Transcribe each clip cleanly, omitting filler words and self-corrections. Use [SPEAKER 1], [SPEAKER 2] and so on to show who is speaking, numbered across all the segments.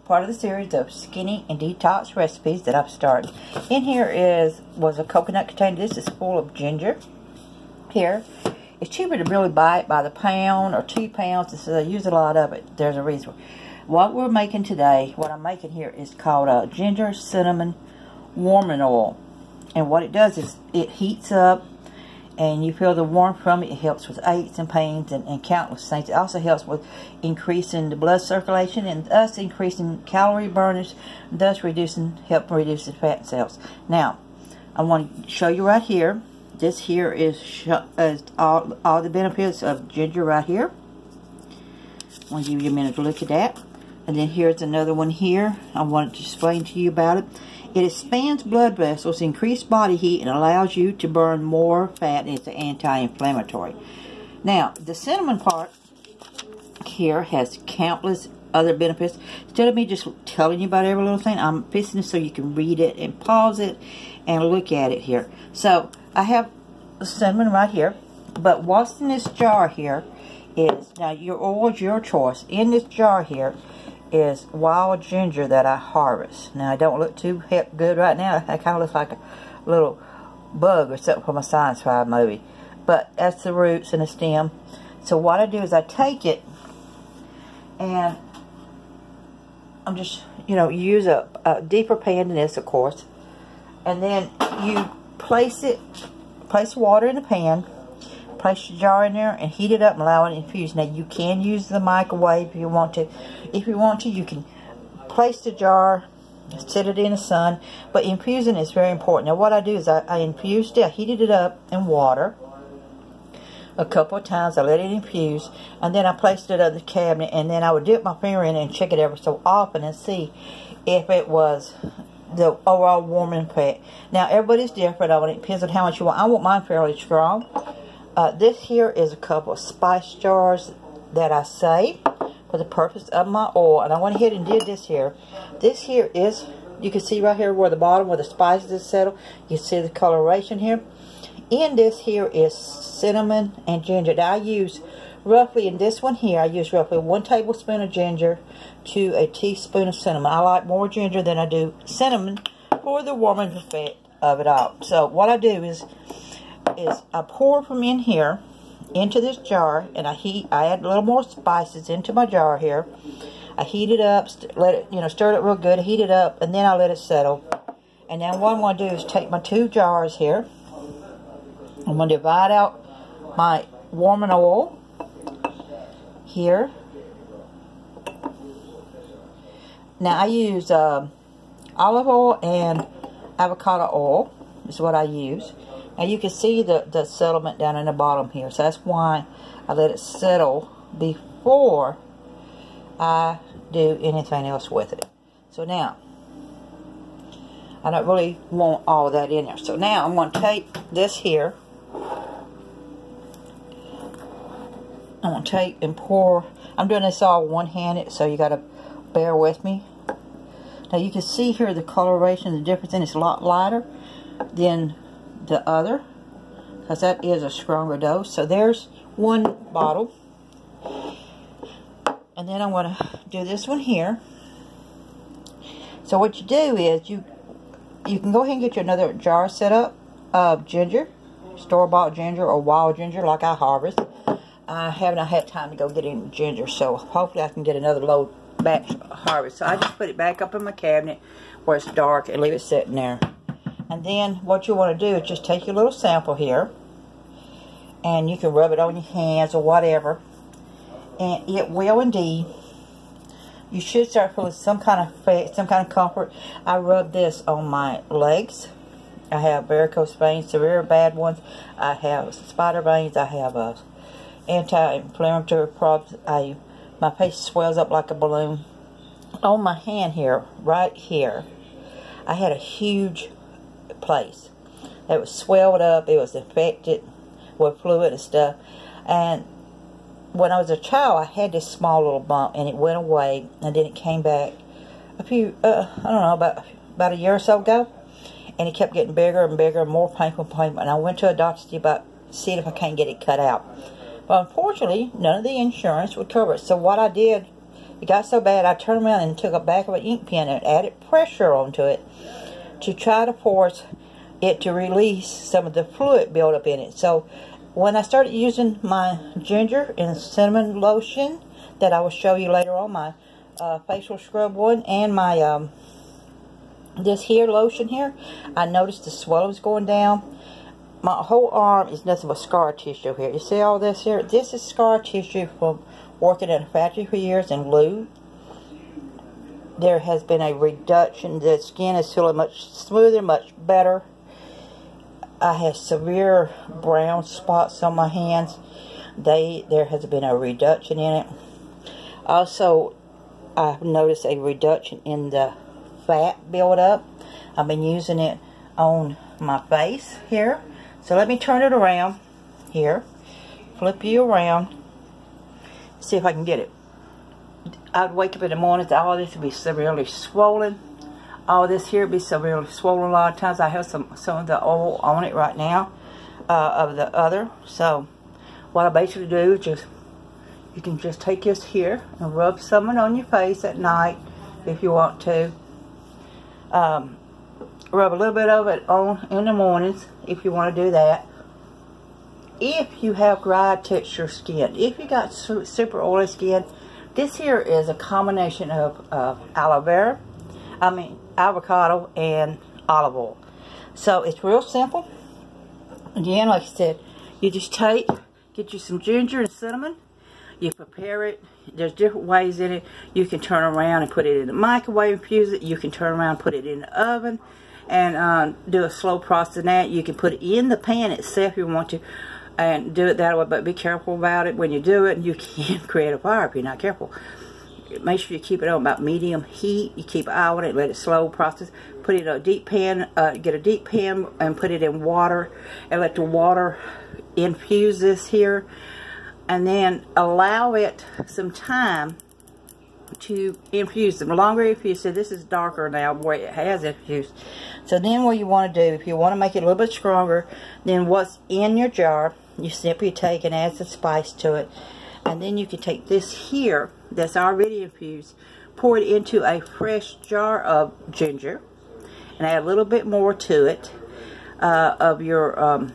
[SPEAKER 1] part of the series of skinny and detox recipes that I've started. In here was a coconut container. This is full of ginger. Here, it's cheaper to really buy it by the pound or 2 pounds. Since I use a lot of it, there's a reason. What we're making today, what I'm making here is called ginger cinnamon warming oil. And what it does is it heats up and you feel the warmth from it. It helps with aches and pains and countless things. It also helps with increasing the blood circulation and thus increasing calorie burners, thus helping reduce the fat cells. Now, I want to show you right here. This here is all the benefits of ginger right here. I want to give you a minute to look at that. And then here's another one here. I wanted to explain to you about it. It expands blood vessels, increases body heat, and allows you to burn more fat, and it's anti-inflammatory. Now, the cinnamon part here has countless other benefits. Instead of me just telling you about every little thing, I'm fixing it so you can read it and pause it and look at it here. So, I have the cinnamon right here, but what's in this jar here is, now your oil is your choice. In this jar here is wild ginger that I harvest. Now, I don't look too good right now. I kind of look like a little bug or something from a science fiction movie. But that's the roots and the stem. So what I do is I take it and I'm just, use a deeper pan than this, of course. And then you place water in the pan, place your jar in there and heat it up and allow it to infuse. Now, you can use the microwave if you want to. If you want to, you can place the jar, set it in the sun, but infusing is very important. Now, what I do is I infused it, I heated it up in water a couple of times. I let it infuse, and then I placed it in the cabinet, and then I would dip my finger in it and check it ever so often and see if it was the overall warming effect. Now, everybody's different. It depends on how much you want. I want mine fairly strong. This here is a couple of spice jars that I saved for the purpose of my oil. And I went ahead and did this here. This here is, you can see right here where the bottom, where the spices is settled. You see the coloration here. In this here is cinnamon and ginger. Now, I use roughly, in this one here, I use roughly 1 tablespoon of ginger to a teaspoon of cinnamon. I like more ginger than I do cinnamon for the warming effect of it all. So, what I do is I pour from in here into this jar, and I add a little more spices into my jar here. I heat it up, let it, stir it real good, heat it up, and then I let it settle. And then what I'm going to do is take my 2 jars here. I'm going to divide out my warming oil here. Now, I use olive oil and avocado oil is what I use. Now, you can see the settlement down in the bottom here. So, that's why I let it settle before I do anything else with it. So, now, I don't really want all of that in there. So, now, I'm going to take this here. I'm going to take and pour. I'm doing this all one-handed, so you got to bear with me. Now, you can see here the coloration, the difference, and it's a lot lighter than the other, because that is a stronger dose. So there's one bottle, and then I'm going to do this one here. So what you do is you can go ahead and get you another jar set up of ginger, store-bought ginger or wild ginger like I harvest. I haven't had time to go get any ginger, so hopefully I can get another low batch harvest. So I just put it back up in my cabinet where it's dark and leave it sitting there. And then what you want to do is just take your little sample here, and you can rub it on your hands or whatever, and it will indeed, you should start feeling some kind of effect, some kind of comfort. I rub this on my legs. I have varicose veins, severe bad ones. I have spider veins. I have anti-inflammatory problems. My face swells up like a balloon. On my hand here, right here, I had a huge place. It was swelled up. It was infected with fluid and stuff. And when I was a child, I had this small little bump, and it went away, and then it came back a few, I don't know, about a year or so ago, and it kept getting bigger and bigger and more painful and painful. And I went to a doctor to see about seeing if I can't get it cut out. But unfortunately, none of the insurance would cover it. So what I did It got so bad, I turned around and took a back of an ink pen and added pressure onto it to try to force it to release some of the fluid buildup in it. So when I started using my ginger and cinnamon lotion that I will show you later on, my facial scrub one, and my this here lotion here, I noticed the swelling was going down. My whole arm is nothing but scar tissue here. You see all this here? This is scar tissue from working in a factory for years in lube. There has been a reduction. The skin is feeling much smoother, much better. I have severe brown spots on my hands. There has been a reduction in it. Also, I've noticed a reduction in the fat buildup. I've been using it on my face here. So let me turn it around here. Flip you around. See if I can get it. I'd wake up in the mornings, all this would be severely swollen. All this here would be severely swollen a lot of times. I have some of the oil on it right now of the other. So what I basically do is just, you can just take this here and rub some on your face at night if you want to. Rub a little bit of it on in the mornings if you want to do that. If you have dry texture skin, if you got super oily skin, this here is a combination of avocado and olive oil. So it's real simple. Again, like I said, you just get you some ginger and cinnamon. You prepare it. There's different ways in it. You can turn around and put it in the microwave, infuse it. You can turn around and put it in the oven and do a slow process in that. You can put it in the pan itself if you want to and do it that way, but be careful about it when you do it. You can create a fire if you're not careful. Make sure you keep it on about medium heat. You keep an eye on it, let it slow process. Put it in a deep pan, get a deep pan and put it in water and let the water infuse this here. And then allow it some time to infuse. The longer you infuse, so this is darker now where it has infused. So then what you want to do, if you want to make it a little bit stronger, then what's in your jar, you simply take and add some spice to it. And then you can take this here that's already infused, pour it into a fresh jar of ginger, and add a little bit more to it of your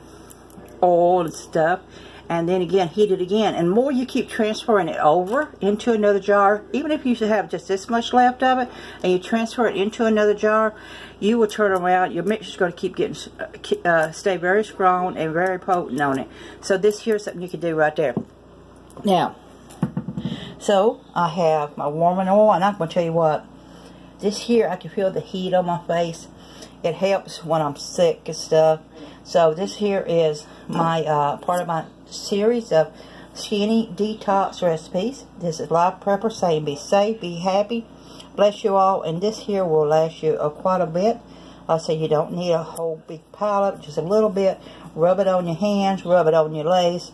[SPEAKER 1] oil and stuff. And then again, heat it again. And more you keep transferring it over into another jar, even if you should have just this much left of it, and you transfer it into another jar, you will turn around. Your mixture is going to keep getting, stay very strong and very potent on it. So this here is something you can do right there. Now, so I have my warming oil, and I'm going to tell you what, this here, I can feel the heat on my face. It helps when I'm sick and stuff. So this here is my part of my series of skinny detox recipes. This is Life Prepper saying be safe, be happy, bless you all, and this here will last you quite a bit. So you don't need a whole big pile of it, just a little bit. Rub it on your hands, rub it on your legs,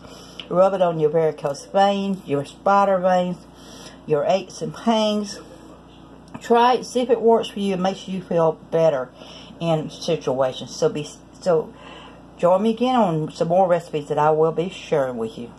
[SPEAKER 1] rub it on your varicose veins, your spider veins, your aches and pains. Try it, see if it works for you, and makes you feel better in situations. So join me again on some more recipes that I will be sharing with you.